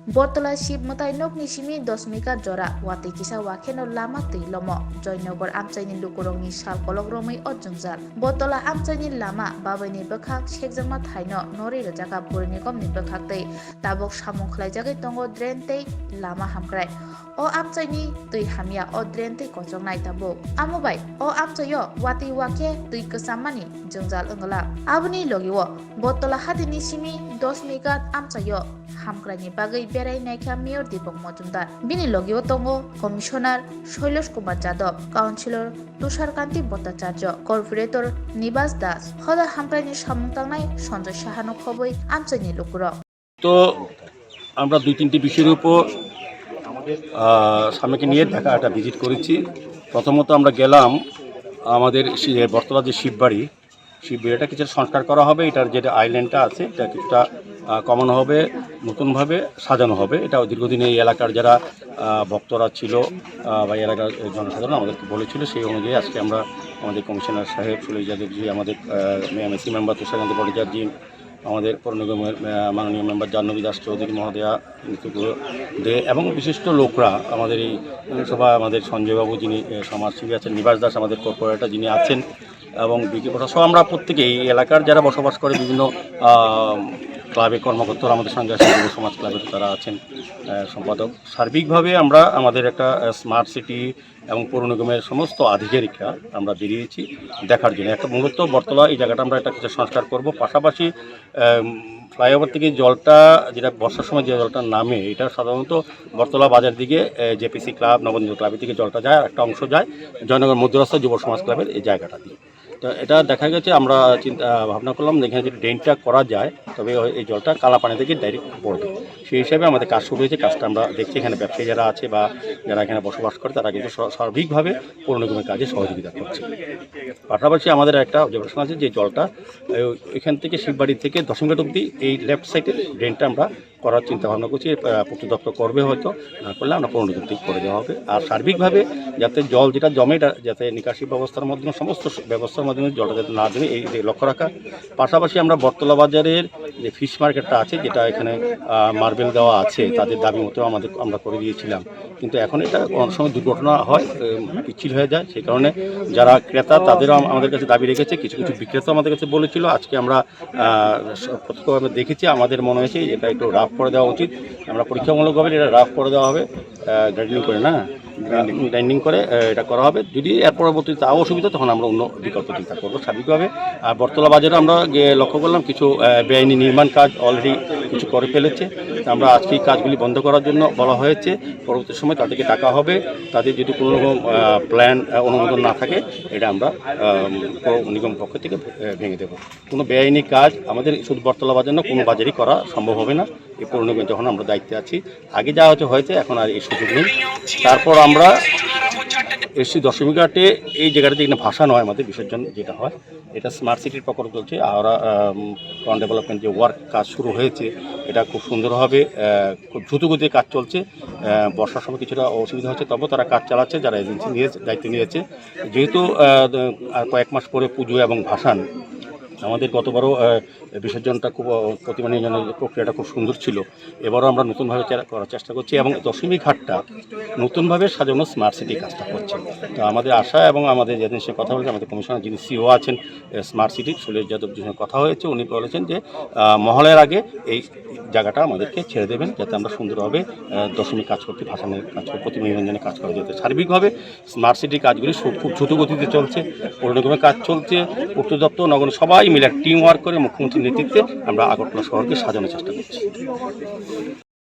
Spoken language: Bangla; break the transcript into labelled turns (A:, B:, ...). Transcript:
A: বটতলা শিব মতাই নকনি সিমি 10 মিকা জরা ওয়াতে কিসা ওয়াখেনো লামা তৈ লম জয়নগর আমচাইনি লুকুরংনি সাল কলক রमै অজংজাল বটতলা আমচাইনি লামা বাবাইনি বখাক শেকজামা থাইনো নরি রজাকা বুরিনি কমনি বখাক তৈ তাবক সামং খলাইজাগै tongo drain tei lama hamkrai o amchaini tui hamia o drain tei kochongnai tabo amobai o amchayo wati wake tui kasamani jongjal ongala abuni logiwo bottola hadini simi 10 megat amchayo hamkrani bagai berai naikha mayor Deepak Majumdar bini logiwo tongo commissioner Shailesh Kumar Jadab councilor Tushar Kanti Bhattacharya corporator Nibas Das hoda hamkrani samungtangnai Sanjay Sahano khoboi amchaini lukuro
B: তো আমরা 2-3টি বিষয়ের উপর স্বামীকে নিয়ে ঢাকা একটা ভিজিট করেছি। প্রথমত আমরা গেলাম আমাদের বটতলা যে শিববাড়িটা কিছু সংস্কার করা হবে, এটার যেটা আইল্যান্ডটা আছে এটা কিছুটা কমানো হবে, নতুনভাবে সাজানো হবে। এটা দীর্ঘদিন এই এলাকার যারা ভক্তরা ছিল বা এলাকার জনসাধারণ আমাদেরকে বলেছিল, সেই অনুযায়ী আজকে আমরা আমাদের কমিশনার সাহেব সুলেশ যাদবজি, আমাদের এমএসি মেম্বার তুষারকান্তি ভট্টাচার্য, আমাদের পৌর নিগমের মাননীয় মেম্বার জাহ্নবী দাস চৌধুরী মহোদয়া দে এবং বিশিষ্ট লোকরা আমাদের এই সভা, আমাদের সঞ্জয়বাবু যিনি সমাজসেবী আছেন, নিবাস দাস আমাদের কর্পোরেটর যিনি আছেন এবং বিকি প্রশাসন, আমরা প্রত্যেকে এই এলাকার যারা বসবাস করে বিভিন্ন ক্লাবের কর্মকর্তারা আমাদের সঙ্গে আছে, যুব সমাজ ক্লাবের তারা আছেন সম্পাদক। সার্বিকভাবে আমরা আমাদের একটা স্মার্ট সিটি এবং পৌর নিগমের সমস্ত আধিকারিকরা আমরা বেরিয়েছি দেখার জন্য। একটা মূলত বটতলা এই জায়গাটা আমরা একটা কিছু সংস্কার করব, পাশাপাশি ফ্লাইওভার থেকে জলটা যেটা বর্ষার সময় যে জলটা নামে, এটা সাধারণত বটতলা বাজার দিকে জেপিসি ক্লাব, নবনীয় ক্লাবের দিকে জলটা যায়, একটা অংশ যায় জয়নগর মধ্যরাস্তা যুব সমাজ ক্লাবের এই জায়গাটা দিয়ে। তো এটা দেখা গেছে, আমরা চিন্তা ভাবনা করলাম এখানে যদি ড্রেনটা করা যায় তবে এই জলটা কালাপানি থেকে ডাইরেক্ট পড়বে। সেই হিসাবে আমাদের কাজ শুরু হয়েছে। কাজটা আমরা দেখছি এখানে ব্যবসায়ী যারা আছে বা যারা এখানে বসবাস করে তারা কিন্তু সার্বিকভাবে পৌর নিগমের কাজে সহযোগিতা করছে। পাশাপাশি আমাদের একটা অবজারভেশন আছে যে জলটা এখান থেকে শিববাড়ি থেকে 10 মিনিট অবধি এই লেফট সাইডে ড্রেনটা আমরা করার চিন্তা ভাবনা করছি। পূর্ত দপ্তর করবে, হয়তো না করলে আমরা পৌর নিগম থেকে করে দেওয়া হবে। আর সার্বিকভাবে যাতে জল যেটা জমে যাতে নিকাশি ব্যবস্থার মাধ্যমে সমস্ত ব্যবস্থার মাধ্যমে জলটা যাতে না জমে এই লক্ষ্য রাখা। পাশাপাশি আমরা বটতলা বাজারের যে ফিশ মার্কেটটা আছে, যেটা এখানে মার্বেল দেওয়া আছে, তাদের দাবি মতো আমরা করে দিয়েছিলাম, কিন্তু এখন এটা অনেক সময় দুর্ঘটনা হয়, পিচ্ছিল হয়ে যায়। সেই কারণে যারা ক্রেতা তাদেরও আমাদের কাছে দাবি রেখেছে, কিছু কিছু বিক্রেতা আমাদের কাছে বলেছিল। আজকে আমরা প্রত্যক্ষভাবে দেখেছি, আমাদের মনে হয়েছে এটা একটু রাফ করে দেওয়া উচিত। আমরা পরীক্ষামূলকভাবে এটা রাফ করে দেওয়া হবে, গ্রাইন্ডিং করে না গ্রাইন্ডিং করে এটা করা হবে। যদি এর পরবর্তীতে তাও অসুবিধা তখন আমরা অন্য বিকল্প চিন্তা করবো সার্বিকভাবে। আর বটতলা বাজারে আমরা লক্ষ্য করলাম কিছু বেআইনি নির্মাণ কাজ অলরেডি কিছু করে ফেলেছে। আমরা আজকে এই কাজগুলি বন্ধ করার জন্য বলা হয়েছে। পরবর্তী সময় তাদেরকে টাকা হবে, তাদের যদি কোনো রকম প্ল্যান অনুমোদন না থাকে এটা আমরা নিগম পক্ষ থেকে ভেঙে দেবো। কোনো বেআইনি কাজ আমাদের শুধু বটতলা বাজার না, কোনো বাজারই করা সম্ভব হবে না এই পৌর নিগম যখন আমরা দায়িত্বে আছি। আগে যা হয়েছে এখন আর এই সুযোগ নেই। তারপর আমরা এসছি দশমীঘাটে, এই জায়গাটা যেখানে ভাষা নয় আমাদের বিসর্জন যেটা হয়, এটা স্মার্ট সিটির প্রকল্প চলছে। আর টাউন ডেভেলপমেন্ট যে ওয়ার্ক কাজ শুরু হয়েছে এটা খুব সুন্দর হবে, খুব দ্রুতগতিতে কাজ চলছে। বর্ষার সময় কিছুটা অসুবিধা হচ্ছে, তবুও তারা কাজ চালাচ্ছে যারা এজেন্সি দায়িত্ব নিয়েছে। যেহেতু কয়েক মাস পরে পুজো এবং ভাসান, আমাদের গতবারও বিসর্জনটা খুব প্রতিমা নির্জনের প্রক্রিয়াটা খুব সুন্দর ছিল, এবারও আমরা নতুনভাবে করার চেষ্টা করছি এবং দশমী ঘাটটা নতুনভাবে সাজানো স্মার্ট সিটি কাজটা করছে। তো আমাদের আশা এবং আমাদের যাদের সঙ্গে কথা বলেছে, আমাদের কমিশনার যিনি সিও আছেন স্মার্ট সিটির সুলেশ যাদবজির সঙ্গে কথা হয়েছে, উনি বলেছেন যে মহলের আগে এই জায়গাটা আমাদেরকে ছেড়ে দেবেন যাতে আমরা সুন্দরভাবে দশমী কাজ করতে, ভাসানের কাজ করতে, প্রতিমা নিরঞ্জনের কাজ করা যেতে। সার্বিকভাবে স্মার্ট সিটির কাজগুলি খুব দ্রুত গতিতে চলছে, পৌর নিগমের কাজ চলছে, পূর্ত দপ্তর, নগর সবাই মিলে টিম ওয়ার্ক করে মুখ্যমন্ত্রীর নেতৃত্বে আমরা আগরতলা শহরকে সাজানোর চেষ্টা করছি।